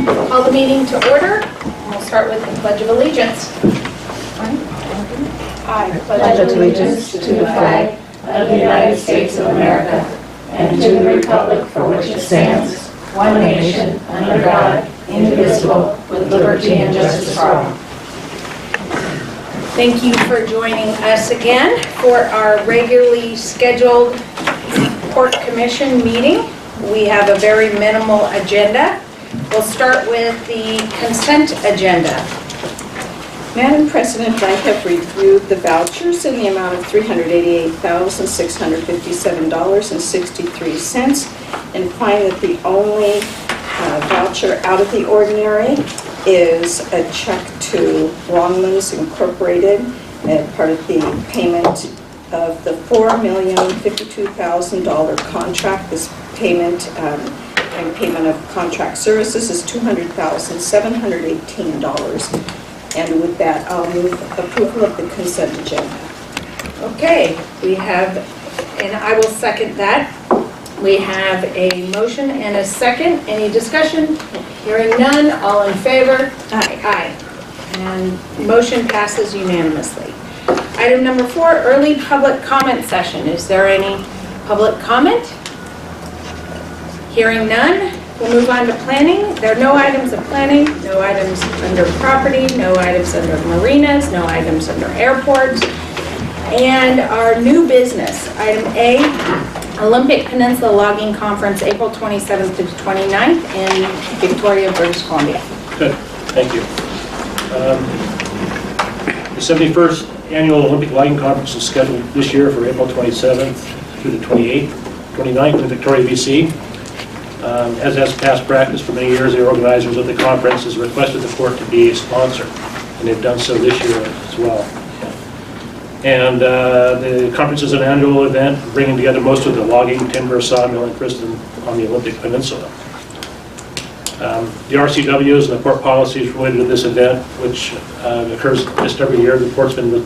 Call the meeting to order. We'll start with the Pledge of Allegiance. I pledge allegiance to the flag of the United States of America and to the republic for which it stands, one nation, under God, indivisible, with liberty and justice for all. Thank you for joining us again for our regularly scheduled Port Commission meeting. We have a very minimal agenda. We'll start with the consent agenda. Madam President, I have reviewed the vouchers in the amount of $388,657.63 and find that the only voucher out of the ordinary is a check to Longman's Incorporated as part of the payment of the $4,052,000 contract. This payment and payment of contract services is $200,718. And with that, I'll move approval of the consent agenda. Okay, we have, and I will second that. We have a motion and a second. Any discussion? Hearing none, all in favor? Aye. Aye. And motion passes unanimously. Item number 4, early public comment session. Is there any public comment? Hearing none, we'll move on to planning. There are no items of planning, no items under property, no items under marinas, no items under airports. And our new business, item A, Olympic Peninsula Logging Conference, April 27th to 29th in Victoria, British Columbia. Good, thank you. The 71st Annual Olympic Logging Conference is scheduled this year for April 27th through the 29th in Victoria, BC. As has past practice for many years, the organizers of the conference has requested the Port to be a sponsor, and they've done so this year as well. And the conference is an annual event bringing together most of the logging, timber, sawmill, and Kristen on the Olympic Peninsula. The RCWs and the port policies related to this event, which occurs just every year. The Port's been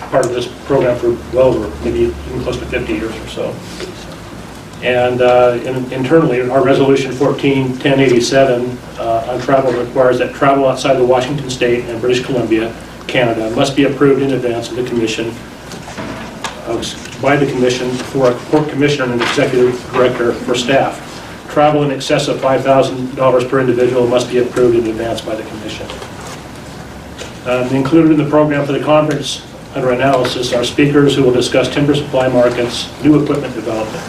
part of this program for well over maybe even close to 50 years or so. And internally, our Resolution 14-1087 on travel requires that travel outside the Washington State and British Columbia, Canada, must be approved in advance of the Commission, by the Commission for a Port Commissioner and an Executive Director for staff. Travel in excess of $5,000 per individual must be approved in advance by the Commission. Included in the program for the conference under analysis are speakers who will discuss timber supply markets, new equipment development.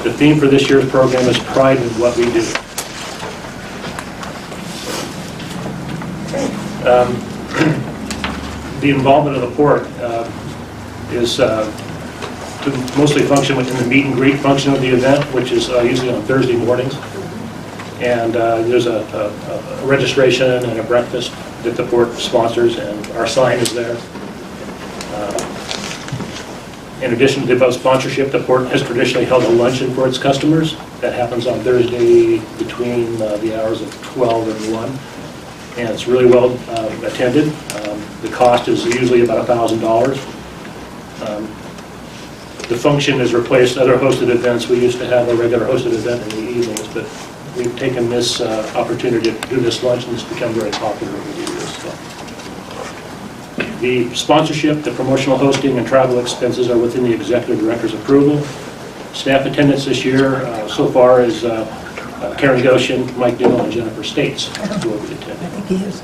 The theme for this year's program is Pride in What We Do. The involvement of the Port is to mostly function within the meet and greet function of the event, which is usually on Thursday mornings. And there's a registration and a breakfast that the Port sponsors, and our sign is there. In addition to the sponsorship, the Port has traditionally held a luncheon for its customers. That happens on Thursday between the hours of 12 and 1. And it's really well attended. The cost is usually about $1,000. The function has replaced other hosted events. We used to have a regular hosted event in the evenings, but we've taken this opportunity to do this lunch, and it's become very popular over the years. So. The sponsorship, the promotional hosting, and travel expenses are within the Executive Director's approval. Staff attendance this year so far is Karen Goshen, Mike Dillon, and Jennifer States who will be attending. I think he is.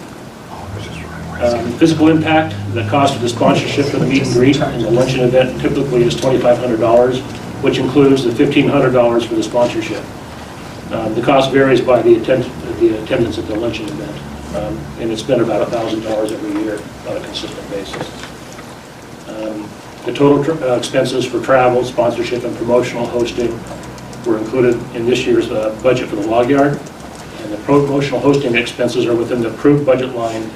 Physical impact, the cost of the sponsorship for the meet and greet and the luncheon event typically is $2,500, which includes the $1,500 for the sponsorship. The cost varies by the attendance at the luncheon event, and it's been about $1,000 every year on a consistent basis. The total expenses for travel, sponsorship, and promotional hosting were included in this year's budget for the log yard, and the promotional hosting expenses are within the approved budget line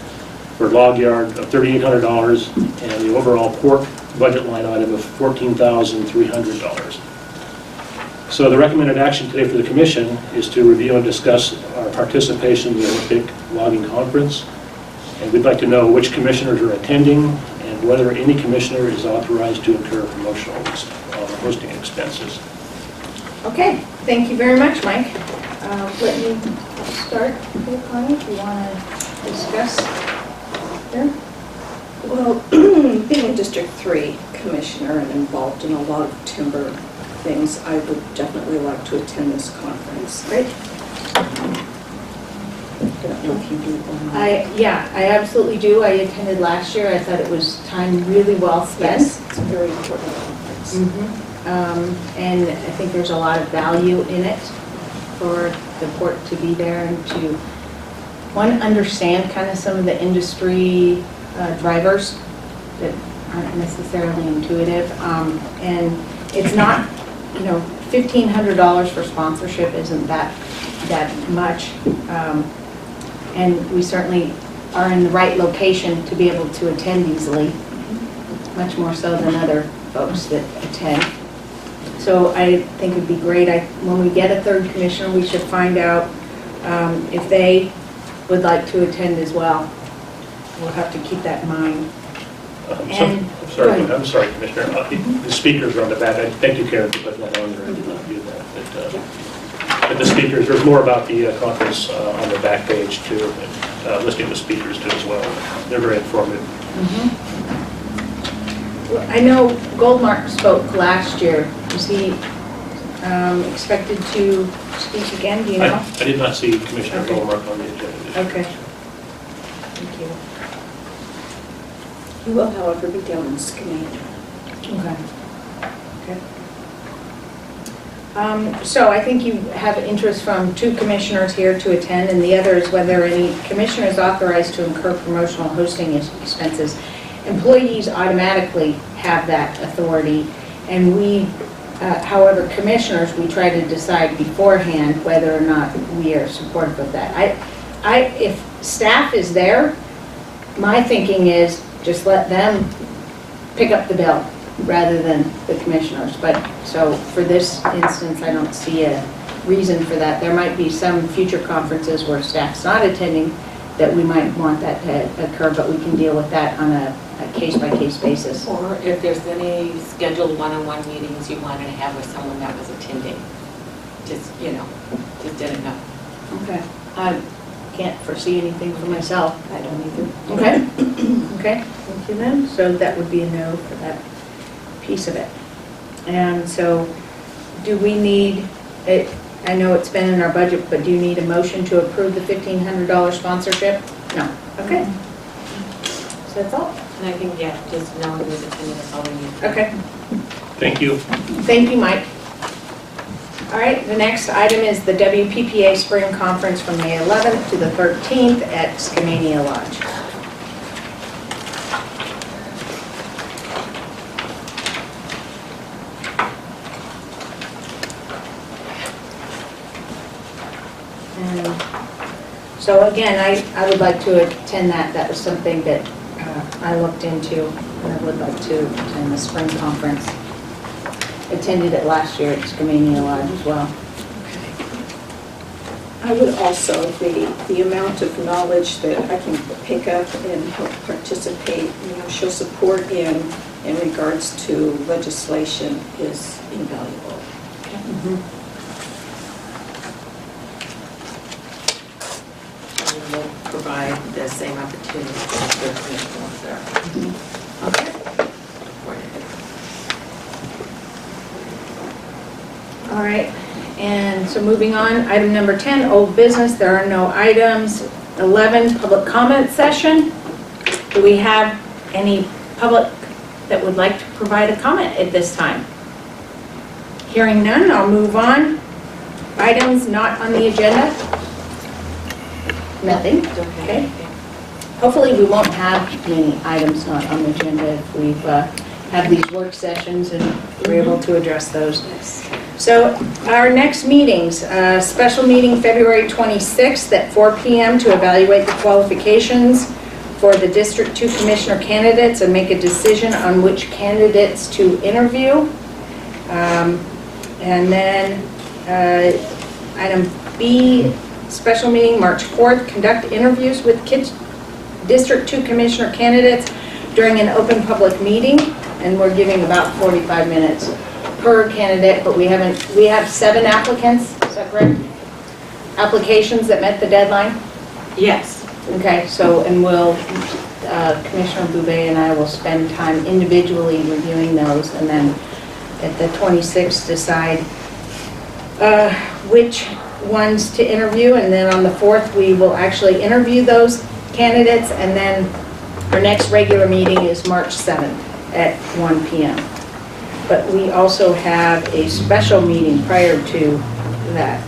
for log yard of $3,800 and the overall port budget line item of $14,300. So the recommended action today for the Commission is to review and discuss our participation in the Olympic Logging Conference, and we'd like to know which commissioners are attending and whether any commissioner is authorized to incur promotional hosting expenses. Okay, thank you very much, Mike. Let me start here, Connie, if you want to discuss there. Well, being a District 3 Commissioner and involved in a lot of timber things, I would definitely like to attend this conference. Great. I don't know if you do or not. Yeah, I absolutely do. I attended last year. I thought it was time really well spent. Yes, it's a very important conference. And I think there's a lot of value in it for the port to be there and to, one, understand kind of some of the industry drivers that aren't necessarily intuitive. And it's not, $1,500 for sponsorship isn't that much. And we certainly are in the right location to be able to attend easily, much more so than other folks that attend. So I think it'd be great, when we get a third commissioner, we should find out if they would like to attend as well. We'll have to keep that in mind. I'm sorry, Commissioner. The speakers are on the back. I thank you, Karen, for putting that on there. I did not do that. But the speakers, there's more about the conference on the back page too, and listing the speakers too as well. They're very informative. Well, I know Goldmark spoke last year. Was he expected to speak again? Do you know? I did not see Commissioner Okay. Goldmark on the agenda this year. Okay. Thank you. He will, however, be down in Skamania. Okay. So I think you have interest from 2 commissioners here to attend, and the other is whether any commissioner is authorized to incur promotional hosting expenses. Employees automatically have that authority, and we, however, commissioners, we try to decide beforehand whether or not we are supportive of that. If staff is there, my thinking is just let them pick up the bill rather than the commissioners. But so for this instance, I don't see a reason for that. There might be some future conferences where staff's not attending that we might want that to occur, but we can deal with that on a case-by-case basis. Or if there's any scheduled one-on-one meetings you wanted to have with someone that was attending, just didn't know. Okay. I can't foresee anything for myself. I don't either. Okay. Okay, thank you then. So that would be a no for that piece of it. And so do we need, I know it's been in our budget, but do you need a motion to approve the $1,500 sponsorship? No. Okay. So that's all? And I think, just knowing who's attending is all we need. Okay. Thank you. Thank you, Mike. All right, the next item is the WPPA Spring Conference from May 11th to the 13th at Skamania Lodge. And so again, I would like to attend that. That was something that I looked into, and I would like to attend the spring conference. Attended it last year at Skamania Lodge as well. I would also, the amount of knowledge that I can pick up and help participate, show support in regards to legislation is invaluable. And we'll provide the same opportunity for the commissioners there. Okay. All right, and so moving on, item number 10, old business, there are no items. 11, public comment session. Do we have any public that would like to provide a comment at this time? Hearing none, I'll move on. Items not on the agenda? Nothing? Okay. Hopefully we won't have many items not on the agenda if we've have these work sessions and we're able to address those. So our next meetings, special meeting February 26th at 4 p.m. to evaluate the qualifications for the District 2 Commissioner candidates and make a decision on which candidates to interview. And then item B, special meeting March 4th, conduct interviews with District 2 Commissioner candidates during an open public meeting, and we're giving about 45 minutes per candidate, but we have 7 applicants, is that correct? applications that met the deadline? Yes. Okay, so, and we'll, Commissioner Boubet and I will spend time individually reviewing those, and then at the 26th decide which ones to interview, and then on the 4th, we will actually interview those candidates, and then our next regular meeting is March 7th at 1 p.m. But we also have a special meeting prior to that.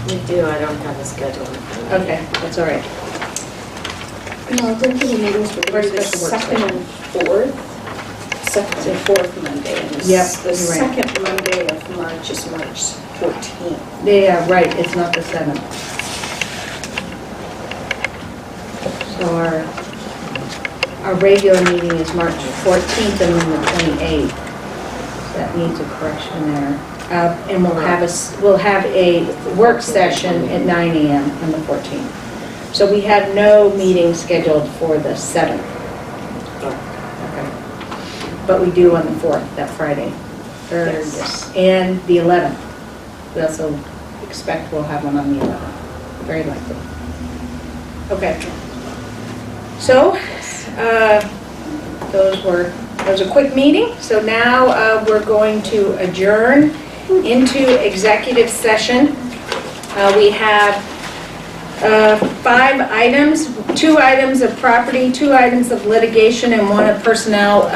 We do, I don't have a schedule. Okay, that's all right. No, I think the meetings were Where's the special work second and fourth. Second and fourth Monday. And Yep, the you're right. second Monday of March is March 14th. Yeah, right, it's not the 7th. So our regular meeting is March 14th and then the 28th. So that needs a correction there. And we'll have a work session at 9 a.m. on the 14th. So we have no meeting scheduled for the 7th. Okay. But we do on the 4th, that Friday. Yes. And the 11th. We also expect we'll have one on the 11th, very likely. Okay. So, those was a quick meeting. So now we're going to adjourn into executive session. We have 5 items, 2 items of property, 2 items of litigation, and 1 of personnel.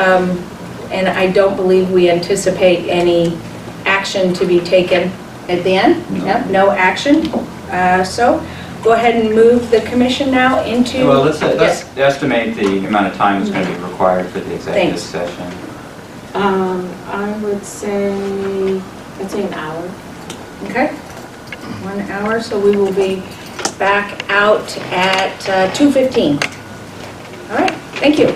And I don't believe we anticipate any action to be taken at the end. No action. So go ahead and move the commission now into... Well, let's Yes. estimate the amount of time that's going to be required for the executive Thanks. session. I would say, I'd say an hour. Okay, 1 hour, so we will be back out at 2:15. All right, thank you.